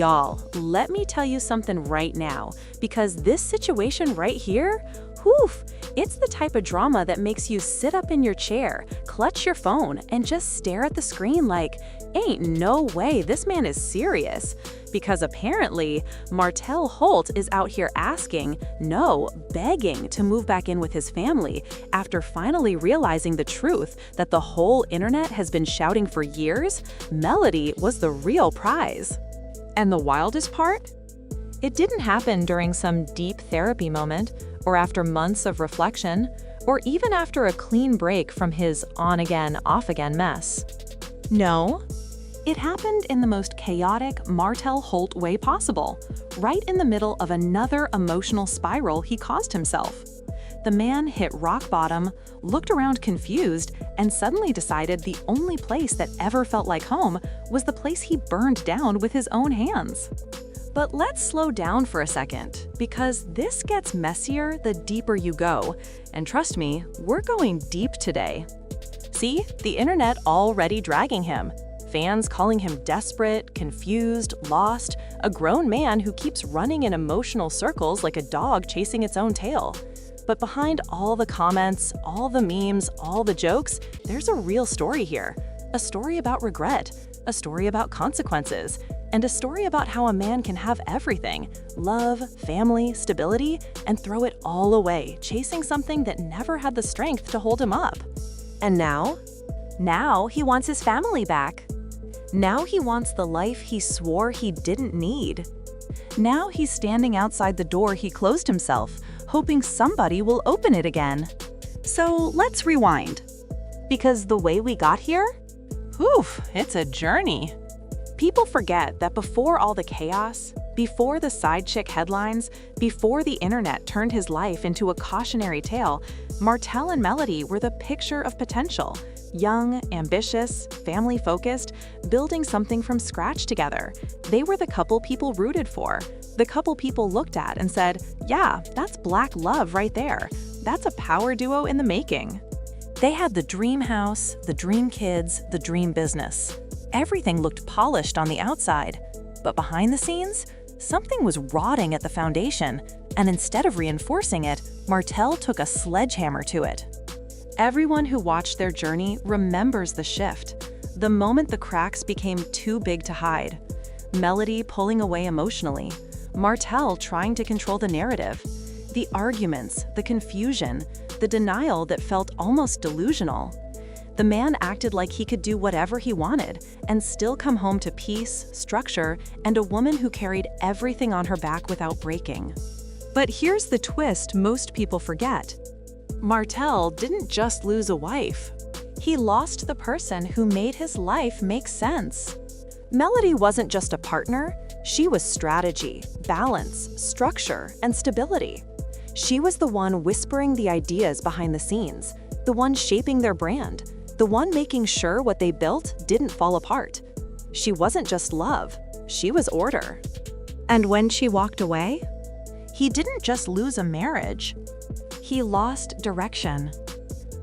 Y'all, let me tell you something right now, because this situation right here, whew, it's the type of drama that makes you sit up in your chair, clutch your phone, and just stare at the screen like, ain't no way this man is serious. Because apparently, Martell Holt is out here asking, no, begging to move back in with his family after finally realizing the truth that the whole internet has been shouting for years. Melody was the real prize. And the wildest part? It didn't happen during some deep therapy moment, or after months of reflection, or even after a clean break from his on-again, off-again mess. No, it happened in the most chaotic Martell Holt way possible, right in the middle of another emotional spiral he caused himself. The man hit rock bottom, looked around confused, and suddenly decided the only place that ever felt like home was the place he burned down with his own hands. But let's slow down for a second, because this gets messier the deeper you go, and trust me, we're going deep today. See, the internet already dragging him. Fans calling him desperate, confused, lost, a grown man who keeps running in emotional circles like a dog chasing its own tail. But behind all the comments, all the memes, all the jokes, there's a real story here. A story about regret, a story about consequences, and a story about how a man can have everything, love, family, stability, and throw it all away, chasing something that never had the strength to hold him up. And now? Now he wants his family back. Now he wants the life he swore he didn't need. Now he's standing outside the door he closed himself, hoping somebody will open it again. So let's rewind. Because the way we got here? Oof, it's a journey. People forget that before all the chaos, before the side chick headlines, before the internet turned his life into a cautionary tale, Martell and Melody were the picture of potential. Young, ambitious, family-focused, building something from scratch together. They were the couple people rooted for, the couple people looked at and said, yeah, that's black love right there. That's a power duo in the making. They had the dream house, the dream kids, the dream business. Everything looked polished on the outside, but behind the scenes, something was rotting at the foundation, and instead of reinforcing it, Martell took a sledgehammer to it. Everyone who watched their journey remembers the shift, the moment the cracks became too big to hide. Melody pulling away emotionally, Martell trying to control the narrative, the arguments, the confusion, the denial that felt almost delusional. The man acted like he could do whatever he wanted and still come home to peace, structure, and a woman who carried everything on her back without breaking. But here's the twist most people forget. Martell didn't just lose a wife. He lost the person who made his life make sense. Melody wasn't just a partner, she was strategy, balance, structure, and stability. She was the one whispering the ideas behind the scenes, the one shaping their brand, the one making sure what they built didn't fall apart. She wasn't just love, she was order. And when she walked away, he didn't just lose a marriage. He lost direction.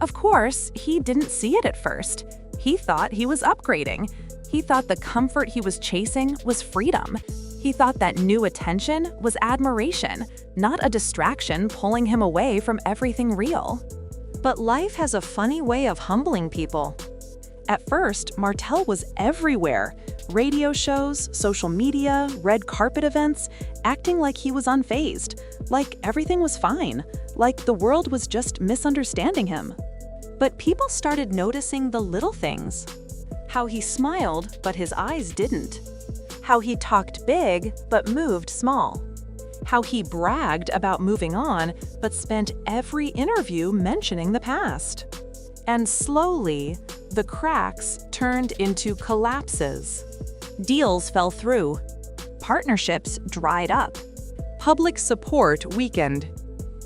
Of course, he didn't see it at first. He thought he was upgrading. He thought the comfort he was chasing was freedom. He thought that new attention was admiration, not a distraction pulling him away from everything real. But life has a funny way of humbling people. At first, Martell was everywhere. Radio shows, social media, red carpet events, acting like he was unfazed, like everything was fine, like the world was just misunderstanding him. But people started noticing the little things. How he smiled, but his eyes didn't. How he talked big, but moved small. How he bragged about moving on, but spent every interview mentioning the past. And slowly, the cracks turned into collapses. Deals fell through. Partnerships dried up. Public support weakened.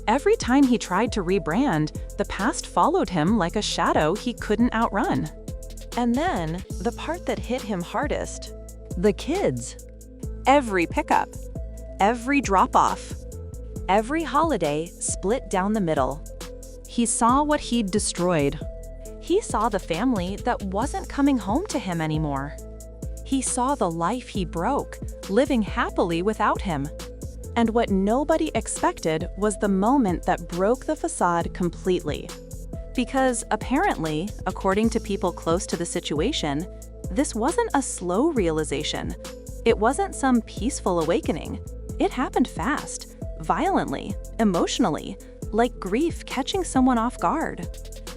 Every time he tried to rebrand, the past followed him like a shadow he couldn't outrun. And then, the part that hit him hardest, the kids. Every pickup, every drop-off, every holiday split down the middle. He saw what he'd destroyed. He saw the family that wasn't coming home to him anymore. He saw the life he broke, living happily without him. And what nobody expected was the moment that broke the facade completely. Because apparently, according to people close to the situation, this wasn't a slow realization. It wasn't some peaceful awakening. It happened fast, violently, emotionally, like grief catching someone off guard.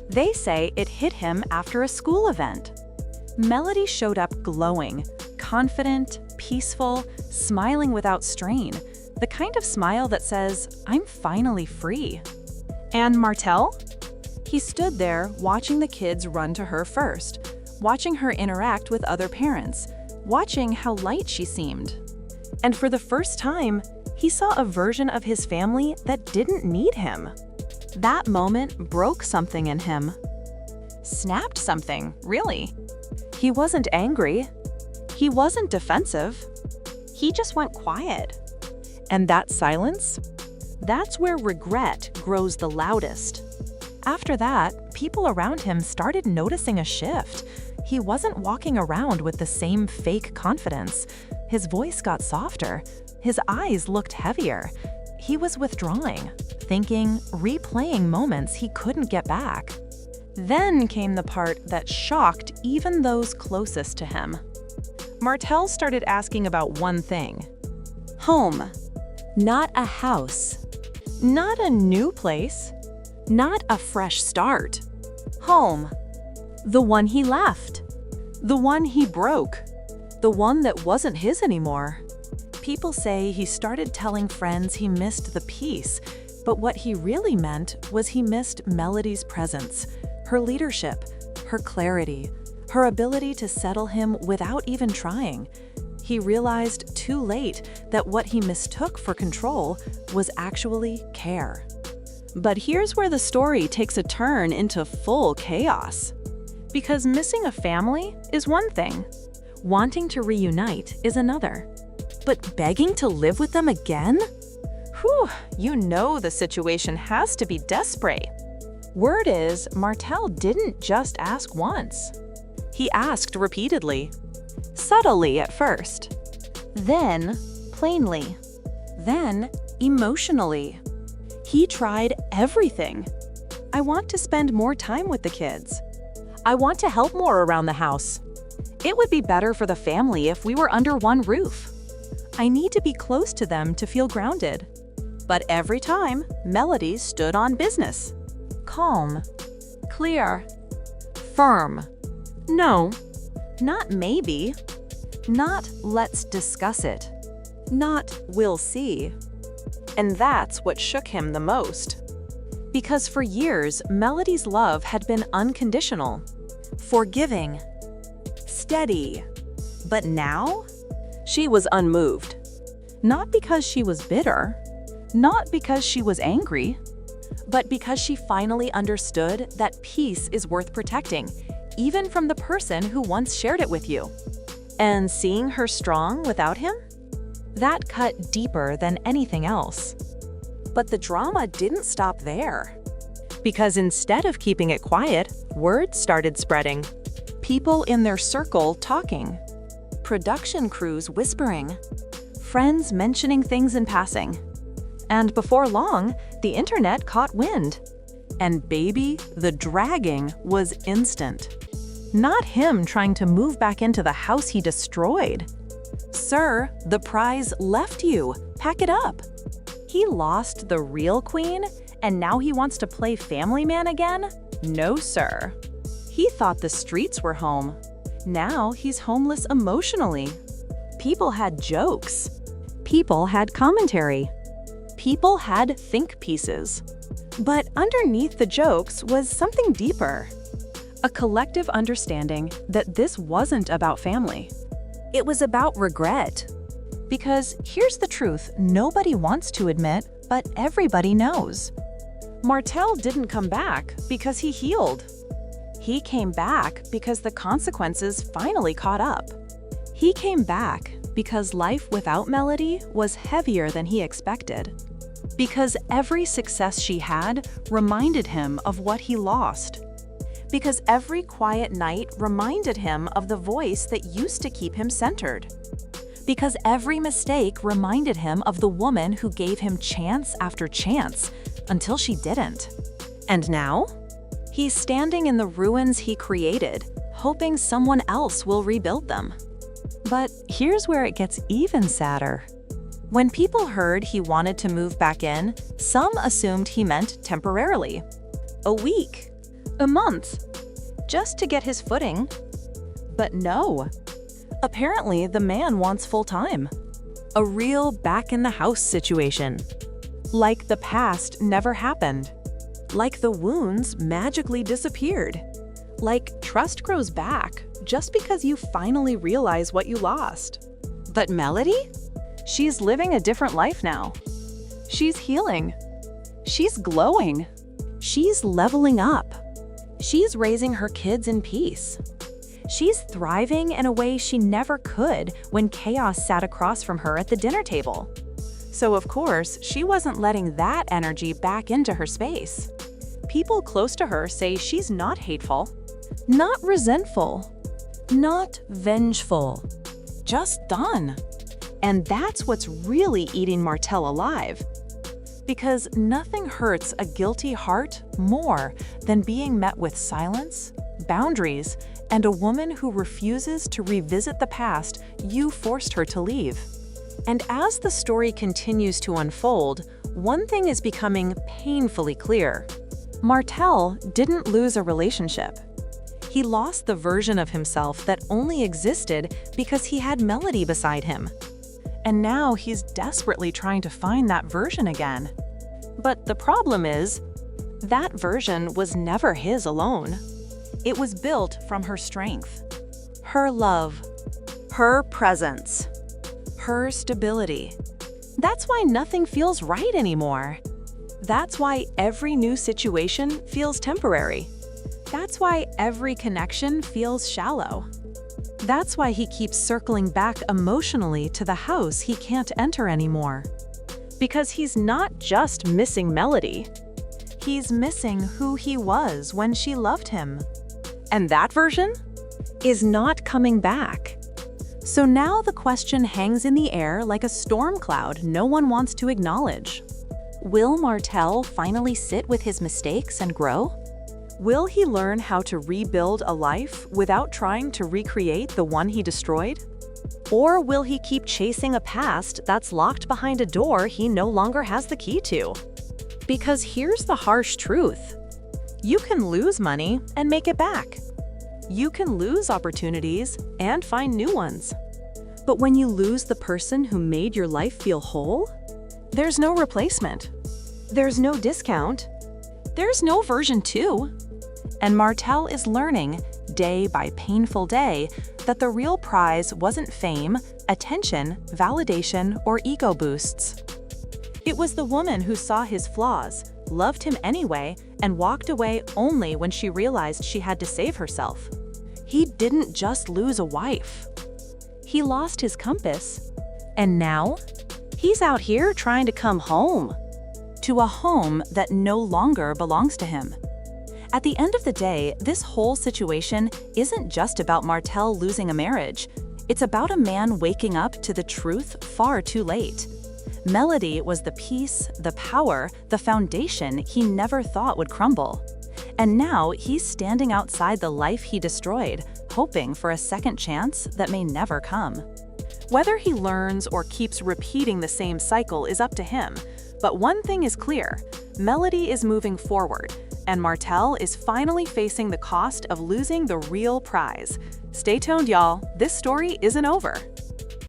They say it hit him after a school event. Melody showed up glowing, confident, peaceful, smiling without strain, the kind of smile that says, "I'm finally free." And Martell? He stood there watching the kids run to her first, watching her interact with other parents, watching how light she seemed. And for the first time, he saw a version of his family that didn't need him. That moment broke something in him. Snapped something, really. He wasn't angry. He wasn't defensive. He just went quiet. And that silence? That's where regret grows the loudest. After that, people around him started noticing a shift. He wasn't walking around with the same fake confidence. His voice got softer. His eyes looked heavier. He was withdrawing, thinking, replaying moments he couldn't get back. Then came the part that shocked even those closest to him. Martell started asking about one thing. Home. Not a house. Not a new place. Not a fresh start. Home. The one he left. The one he broke. The one that wasn't his anymore. People say he started telling friends he missed the peace, but what he really meant was he missed Melody's presence, her leadership, her clarity, her ability to settle him without even trying. He realized too late that what he mistook for control was actually care. But here's where the story takes a turn into full chaos. Because missing a family is one thing. Wanting to reunite is another. But begging to live with them again? Whew, you know the situation has to be desperate. Word is, Martell didn't just ask once. He asked repeatedly. Subtly at first. Then, plainly. Then, emotionally. He tried everything. I want to spend more time with the kids. I want to help more around the house. It would be better for the family if we were under one roof. I need to be close to them to feel grounded. But every time, Melody stood on business. Calm. Clear. Firm. No. Not maybe. Not let's discuss it. Not we'll see. And that's what shook him the most. Because for years, Melody's love had been unconditional, forgiving, steady. But now, she was unmoved. Not because she was bitter, not because she was angry, but because she finally understood that peace is worth protecting, even from the person who once shared it with you. And seeing her strong without him? That cut deeper than anything else. But the drama didn't stop there. Because instead of keeping it quiet, word started spreading. People in their circle talking. Production crews whispering. Friends mentioning things in passing. And before long, the internet caught wind. And baby, the dragging was instant. Not him trying to move back into the house he destroyed. Sir, the prize left you. Pack it up. He lost the real queen, and now he wants to play family man again? No, sir. He thought the streets were home. Now he's homeless emotionally. People had jokes. People had commentary. People had think pieces. But underneath the jokes was something deeper. A collective understanding that this wasn't about family. It was about regret. Because here's the truth nobody wants to admit, but everybody knows. Martell didn't come back because he healed. He came back because the consequences finally caught up. He came back because life without Melody was heavier than he expected. Because every success she had reminded him of what he lost. Because every quiet night reminded him of the voice that used to keep him centered. Because every mistake reminded him of the woman who gave him chance after chance, until she didn't. And now? He's standing in the ruins he created, hoping someone else will rebuild them. But here's where it gets even sadder. When people heard he wanted to move back in, some assumed he meant temporarily. A week, a month, just to get his footing. But no. Apparently, the man wants full-time. A real back-in-the-house situation. Like the past never happened. Like the wounds magically disappeared. Like trust grows back just because you finally realize what you lost. But Melody? She's living a different life now. She's healing. She's glowing. She's leveling up. She's raising her kids in peace. She's thriving in a way she never could when chaos sat across from her at the dinner table. So of course, she wasn't letting that energy back into her space. People close to her say she's not hateful, not resentful, not vengeful, just done. And that's what's really eating Martell alive. Because nothing hurts a guilty heart more than being met with silence, boundaries, and a woman who refuses to revisit the past you forced her to leave. And as the story continues to unfold, one thing is becoming painfully clear. Martell didn't lose a relationship. He lost the version of himself that only existed because he had Melody beside him. And now he's desperately trying to find that version again. But the problem is, that version was never his alone. It was built from her strength, her love, her presence, her stability. That's why nothing feels right anymore. That's why every new situation feels temporary. That's why every connection feels shallow. That's why he keeps circling back emotionally to the house he can't enter anymore. Because he's not just missing Melody. He's missing who he was when she loved him. And that version is not coming back. So now the question hangs in the air like a storm cloud no one wants to acknowledge. Will Martell finally sit with his mistakes and grow? Will he learn how to rebuild a life without trying to recreate the one he destroyed? Or will he keep chasing a past that's locked behind a door he no longer has the key to? Because here's the harsh truth. You can lose money and make it back. You can lose opportunities and find new ones. But when you lose the person who made your life feel whole, there's no replacement. There's no discount. There's no version 2. And Martell is learning, day by painful day, that the real prize wasn't fame, attention, validation, or ego boosts. It was the woman who saw his flaws, loved him anyway, and walked away only when she realized she had to save herself. He didn't just lose a wife. He lost his compass. And now, he's out here trying to come home. To a home that no longer belongs to him. At the end of the day, this whole situation isn't just about Martell losing a marriage. It's about a man waking up to the truth far too late. Melody was the peace, the power, the foundation he never thought would crumble. And now he's standing outside the life he destroyed, hoping for a second chance that may never come. Whether he learns or keeps repeating the same cycle is up to him. But one thing is clear, Melody is moving forward, and Martell is finally facing the cost of losing the real prize. Stay tuned, y'all. This story isn't over.